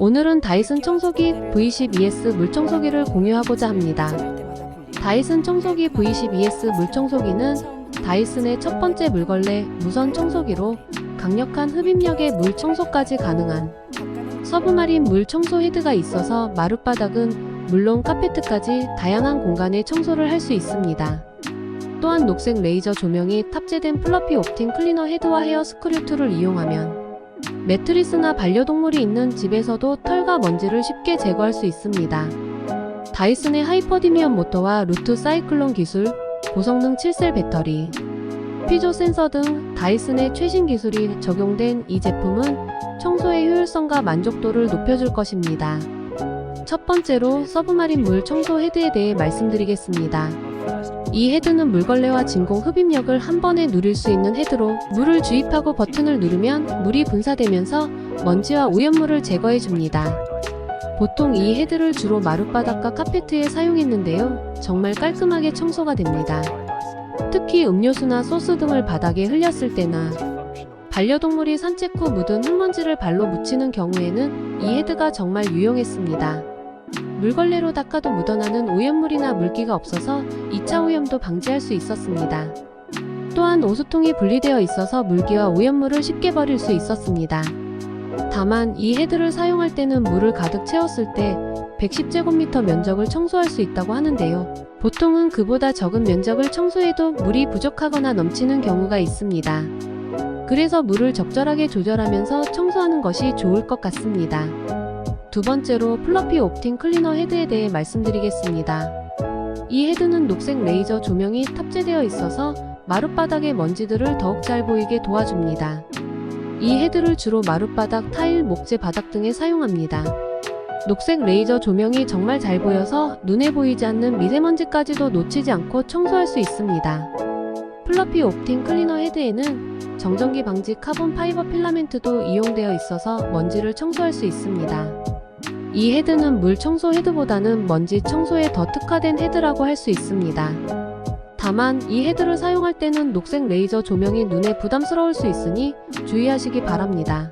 오늘은 다이슨 청소기 V12S 물청소기를 공유하고자 합니다. 다이슨 청소기 V12S 물청소기는 다이슨의 첫 번째 물걸레 무선 청소기로 강력한 흡입력의 물 청소까지 가능한 서브마린 물 청소 헤드가 있어서 마룻바닥은 물론 카페트까지 다양한 공간에 청소를 할 수 있습니다. 또한 녹색 레이저 조명이 탑재된 플러피 옵팅 클리너 헤드와 헤어 스크류 툴을 이용하면 매트리스나 반려동물이 있는 집에서도 털과 먼지를 쉽게 제거할 수 있습니다. 다이슨의 하이퍼디미엄 모터와 루트 사이클론 기술, 고성능 7셀 배터리, 피조 센서 등 다이슨의 최신 기술이 적용된 이 제품은 청소의 효율성과 만족도를 높여줄 것입니다. 첫 번째로 서브마린 물 청소 헤드에 대해 말씀드리겠습니다. 이 헤드는 물걸레와 진공 흡입력을 한 번에 누릴 수 있는 헤드로 물을 주입하고 버튼을 누르면 물이 분사되면서 먼지와 오염물을 제거해줍니다. 보통 이 헤드를 주로 마룻바닥과 카페트에 사용했는데요. 정말 깔끔하게 청소가 됩니다. 특히 음료수나 소스 등을 바닥에 흘렸을 때나 반려동물이 산책 후 묻은 흙먼지를 발로 묻히는 경우에는 이 헤드가 정말 유용했습니다. 물걸레로 닦아도 묻어나는 오염물이나 물기가 없어서 2차 오염도 방지할 수 있었습니다. 또한 오수통이 분리되어 있어서 물기와 오염물을 쉽게 버릴 수 있었습니다. 다만 이 헤드를 사용할 때는 물을 가득 채웠을 때 110제곱미터 면적을 청소할 수 있다고 하는데요. 보통은 그보다 적은 면적을 청소해도 물이 부족하거나 넘치는 경우가 있습니다. 그래서 물을 적절하게 조절하면서 청소하는 것이 좋을 것 같습니다. 두 번째로 플러피 옵팅 클리너 헤드에 대해 말씀드리겠습니다. 이 헤드는 녹색 레이저 조명이 탑재되어 있어서 마룻바닥의 먼지들을 더욱 잘 보이게 도와줍니다. 이 헤드를 주로 마룻바닥, 타일, 목재 바닥 등에 사용합니다. 녹색 레이저 조명이 정말 잘 보여서 눈에 보이지 않는 미세먼지까지도 놓치지 않고 청소할 수 있습니다. 플러피 옵팅 클리너 헤드에는 정전기 방지 카본 파이버 필라멘트도 이용되어 있어서 먼지를 청소할 수 있습니다. 이 헤드는 물 청소 헤드보다는 먼지 청소에 더 특화된 헤드라고 할 수 있습니다. 다만 이 헤드를 사용할 때는 녹색 레이저 조명이 눈에 부담스러울 수 있으니 주의하시기 바랍니다.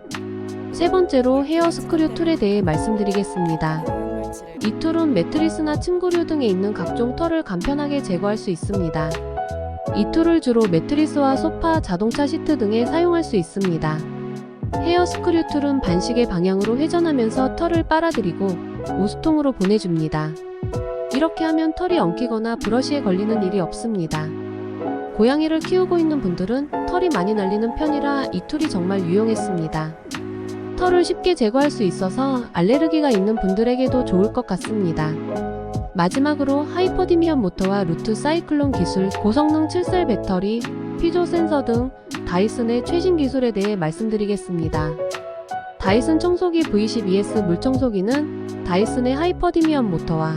세 번째로 헤어 스크류 툴에 대해 말씀드리겠습니다. 이 툴은 매트리스나 침구류 등에 있는 각종 털을 간편하게 제거할 수 있습니다. 이 툴을 주로 매트리스와 소파, 자동차 시트 등에 사용할 수 있습니다. 헤어 스크류 툴은 반시계 방향으로 회전하면서 털을 빨아들이고 오수통으로 보내줍니다. 이렇게 하면 털이 엉키거나 브러쉬에 걸리는 일이 없습니다. 고양이를 키우고 있는 분들은 털이 많이 날리는 편이라 이 툴이 정말 유용했습니다. 털을 쉽게 제거할 수 있어서 알레르기가 있는 분들에게도 좋을 것 같습니다. 마지막으로 하이퍼디미엄 모터와 루트 사이클론 기술, 고성능 7셀 배터리, 피조 센서 등 다이슨의 최신 기술에 대해 말씀드리겠습니다. 다이슨 청소기 V12S 물청소기는 다이슨의 하이퍼디미엄 모터와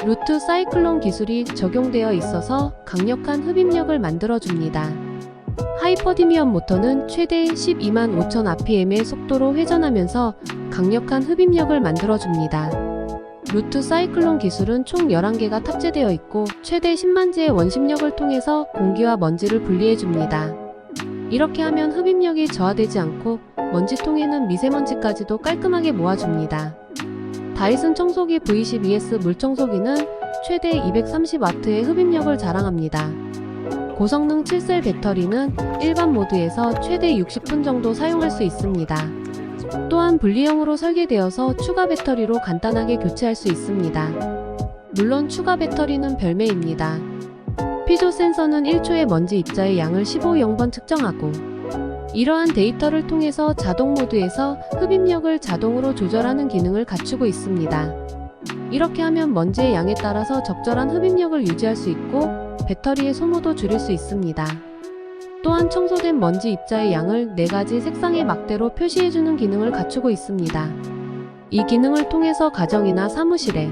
루트 사이클론 기술이 적용되어 있어서 강력한 흡입력을 만들어줍니다. 하이퍼디미엄 모터는 최대 125,000rpm의 속도로 회전하면서 강력한 흡입력을 만들어줍니다. 루트 사이클론 기술은 총 11개가 탑재되어 있고 최대 10만지의 원심력을 통해서 공기와 먼지를 분리해줍니다. 이렇게 하면 흡입력이 저하되지 않고 먼지통에는 미세먼지까지도 깔끔하게 모아줍니다. 다이슨 청소기 V12S 물청소기는 최대 230W의 흡입력을 자랑합니다. 고성능 7셀 배터리는 일반 모드에서 최대 60분 정도 사용할 수 있습니다. 또한 분리형으로 설계되어서 추가 배터리로 간단하게 교체할 수 있습니다. 물론 추가 배터리는 별매입니다. 피조 센서는 1초의 먼지 입자의 양을 15.0번 측정하고 이러한 데이터를 통해서 자동 모드에서 흡입력을 자동으로 조절하는 기능을 갖추고 있습니다. 이렇게 하면 먼지의 양에 따라서 적절한 흡입력을 유지할 수 있고 배터리의 소모도 줄일 수 있습니다. 또한 청소된 먼지 입자의 양을 4가지 색상의 막대로 표시해주는 기능을 갖추고 있습니다. 이 기능을 통해서 가정이나 사무실에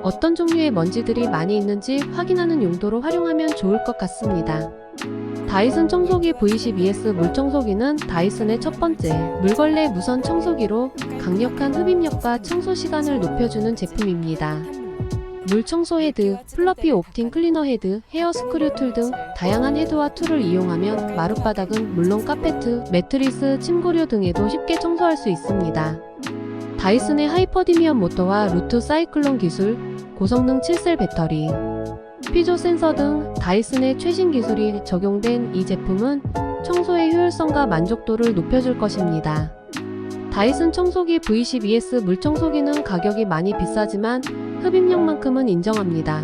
어떤 종류의 먼지들이 많이 있는지 확인하는 용도로 활용하면 좋을 것 같습니다. 다이슨 청소기 V12S 물청소기는 다이슨의 첫 번째 물걸레 무선 청소기로 강력한 흡입력과 청소 시간을 높여주는 제품입니다. 물 청소 헤드, 플러피 옵팅 클리너 헤드, 헤어 스크류 툴 등 다양한 헤드와 툴을 이용하면 마룻바닥은 물론 카페트, 매트리스, 침구류 등에도 쉽게 청소할 수 있습니다. 다이슨의 하이퍼디미엄 모터와 루트 사이클론 기술, 고성능 7셀 배터리, 피조 센서 등 다이슨의 최신 기술이 적용된 이 제품은 청소의 효율성과 만족도를 높여줄 것입니다. 다이슨 청소기 V12S 물청소기는 가격이 많이 비싸지만 흡입력만큼은 인정합니다.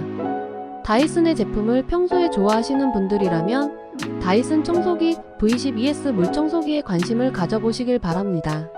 다이슨의 제품을 평소에 좋아하시는 분들이라면 다이슨 청소기 V12S 물청소기에 관심을 가져보시길 바랍니다.